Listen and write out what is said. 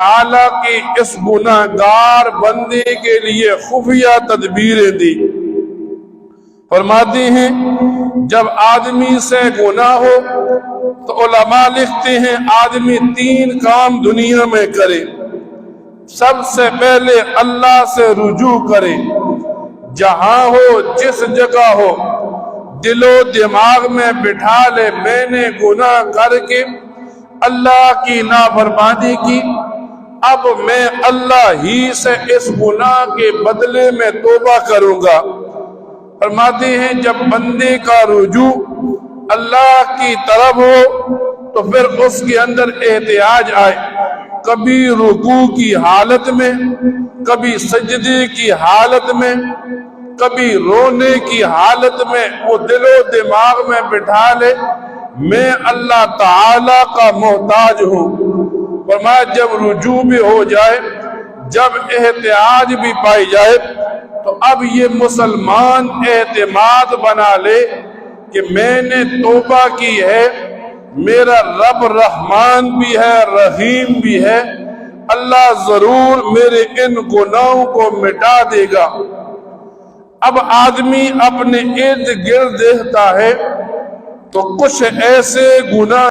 تعالیٰ کی اس گناہگار بندے کے لیے خفیہ تدبیریں دی۔ فرماتے ہیں جب آدمی سے گناہ ہو تو علماء لکھتے ہیں آدمی 3 کام دنیا میں کرے۔ سب سے پہلے اللہ سے رجوع کرے، جہاں ہو جس جگہ ہو دل و دماغ میں بٹھا لے میں نے گناہ کر کے اللہ کی نافرمانی کی، اب میں اللہ ہی سے اس گناہ کے بدلے میں توبہ کروں گا۔ فرماتے ہیں جب بندے کا رجوع اللہ کی طرف ہو تو پھر اس کے اندر احتیاج آئے، کبھی رکوع کی حالت میں، کبھی سجدے کی حالت میں، کبھی رونے کی حالت میں، وہ دل و دماغ میں بٹھا لے میں اللہ تعالیٰ کا محتاج ہوں۔ فرمایا جب رجوع بھی ہو جائے، جب احتیاج بھی پائی جائے، تو اب یہ مسلمان اعتماد بنا لے کہ میں نے توبہ کی ہے، میرا رب رحمان بھی ہے رحیم بھی ہے، اللہ ضرور میرے ان گناہوں کو مٹا دے گا۔ اب آدمی اپنے ارد گرد دیکھتا ہے تو کچھ ایسے گناہ